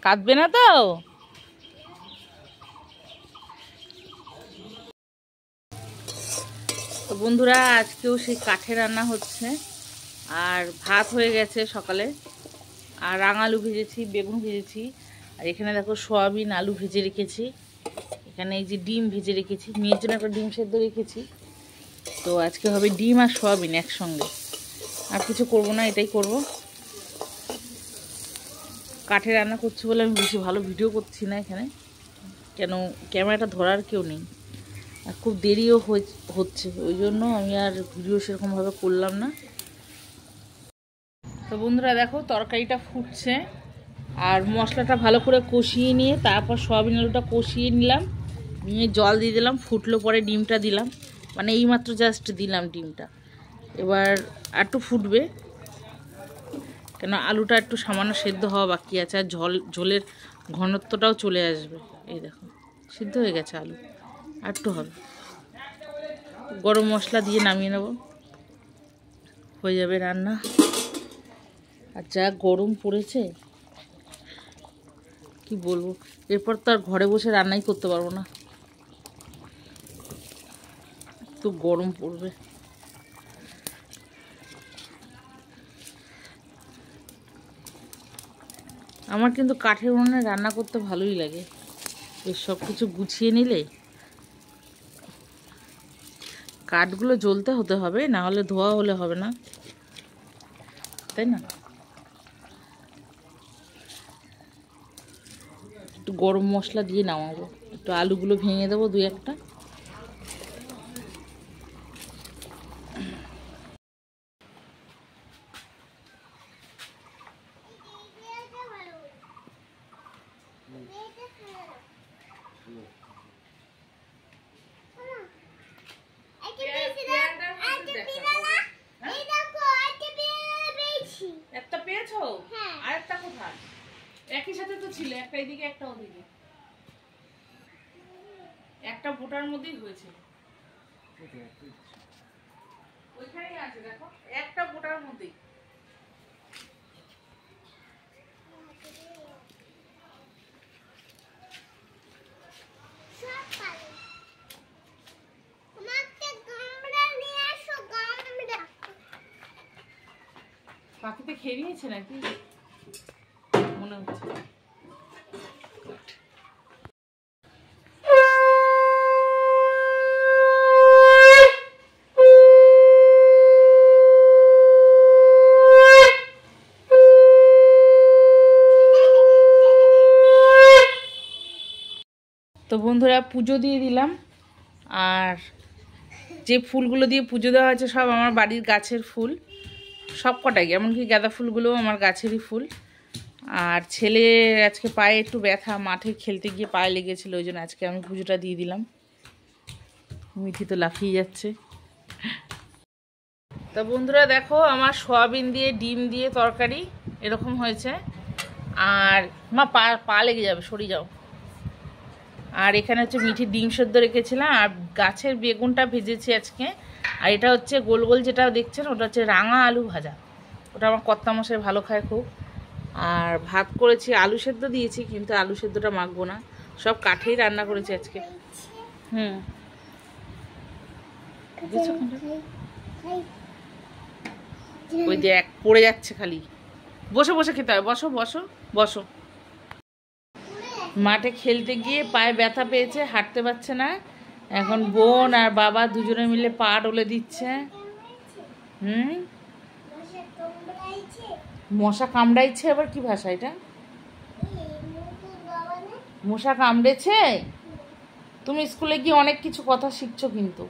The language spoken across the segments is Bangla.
কাঁদবে না তো? তো বন্ধুরা, আজকেও সেই কাঠে রান্না হচ্ছে। আর ভাত হয়ে গেছে সকালে, আর রাঙা আলু ভেজেছি, বেগুন ভেজেছি, আর এখানে দেখো সয়াবিন আলু ভেজে রেখেছি। এখানে এই যে ডিম ভেজে রেখেছি, মেয়ের জন্য একটা ডিম সেদ্ধ রেখেছি। তো আজকে হবে ডিম আর সয়াবিন একসঙ্গে, আর কিছু করব না, এটাই করব। কাঠে রান্না করছি বলে আমি বেশি ভালো ভিডিও করছি না এখানে, কেন ক্যামেরাটা ধরার কেউ নেই, আর খুব দেরিও হচ্ছে, ওই জন্য আমি আর ভিডিও সেরকমভাবে করলাম না। তো বন্ধুরা দেখো, তরকারিটা ফুটছে, আর মশলাটা ভালো করে কষিয়ে নিয়ে তারপর সয়াবিন আলুটা কষিয়ে নিলাম, নিয়ে জল দিয়ে দিলাম, ফুটলো পরে ডিমটা দিলাম, মানে এইমাত্র জাস্ট দিলাম ডিমটা। এবার একটু ফুটবে, কেন আলুটা একটু সামান্য সেদ্ধ হওয়া বাকি আছে, আর ঝোলের ঘনত্বটাও চলে আসবে। এই দেখো সিদ্ধ হয়ে গেছে আলু, আর একটু হবে। গরম মশলা দিয়ে নামিয়ে নেব, হয়ে যাবে রান্না। আর যা গরম পড়েছে কি বলবো, এরপর তো আর ঘরে বসে রান্নাই করতে পারবো না, তো গরম পড়বে। আমার কিন্তু কাঠের উনুনে রান্না করতে ভালোই লাগে, বেশ সব কিছু গুছিয়ে নিলে। কাঠগুলো জ্বলতে হতে হবে, না হলে ধোয়া হলে হবে না, তাই না? একটু গরম মশলা দিয়ে নামাবো, একটু আলুগুলো ভেঙে দেবো দুই একটা। একটা পেয়েছো? আর একটা কোথায়? একই সাথে তো ছিল, একটা এদিকে একটা ওদিকে, একটা বোটার মধ্যেই হয়েছে, ওইখানেই আছে দেখো, একটা বোটার মধ্যেই। পাখিতে খেয়ে নিয়েছে নাকি মনে হচ্ছে। তো বন্ধুরা, পুজো দিয়ে দিলাম, আর যে ফুলগুলো দিয়ে পুজো দেওয়া হয়েছে সব আমার বাড়ির গাছের ফুল, সব কটাই, এমনকি গাঁদা ফুলগুলোও আমার গাছেরই ফুল। আর ছেলে আজকে পায়ে একটু ব্যথা, মাঠে খেলতে গিয়ে পায়ে লেগেছিলো, ওই জন্য আজকে আমি পুজোটা দিয়ে দিলাম। মিঠি তো লাফিয়ে যাচ্ছে। তা বন্ধুরা দেখো, আমার সয়াবিন দিয়ে ডিম দিয়ে তরকারি এরকম হয়েছে, আর মা পা লেগে যাবে, সরে যাও। আর এখানে হচ্ছে মিঠির ডিম সেদ্ধ রেখেছিলাম, আর গাছের বেগুনটা ভেজেছি আজকে। আর এটা হচ্ছে গোল গোল যেটা দেখছেন, ওটা হচ্ছে রাঙা আলু ভাজা, ওটা আমার কর্তামশাই ভালো খায় খুব। আর ভাত করেছি, আলু সেদ্ধ দিয়েছি, কিন্তু আলু সেদ্ধটা মাখবো না, সব কাঠেই রান্না করেছি আজকে। ওই যে এক পড়ে যাচ্ছে খালি, বসে বসে খেতে হয়, বসো বসো বসো। মাঠে খেলতে গিয়ে পায়ে ব্যথা পেয়েছে, হাঁটতে পারছে না, এখন বোন আর বাবা দুজনে মিলে পা ডলে দিচ্ছে। মশা কামড়াইছে, আবার কি ভাষা এটা? মশা কামড়েছে? তুমি স্কুলে গিয়ে অনেক কিছু কথা শিখছো কিন্তু।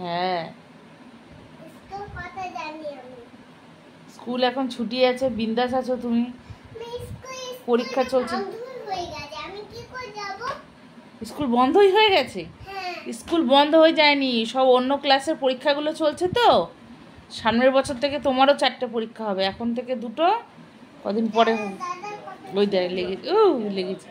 হ্যাঁ, স্কুল এখন ছুটি আছে, বিন্দাস আছো তুমি, পরীক্ষা চলছে। স্কুল বন্ধই হয়ে গেছে? স্কুল বন্ধ হয়ে যায়নি, সব অন্য ক্লাসের পরীক্ষাগুলো চলছে, তো সামনের বছর থেকে তোমারও 4টে পরীক্ষা হবে, এখন থেকে 2টো, কদিন পরে। ওই দেখ লেগেছে, লেগেছে।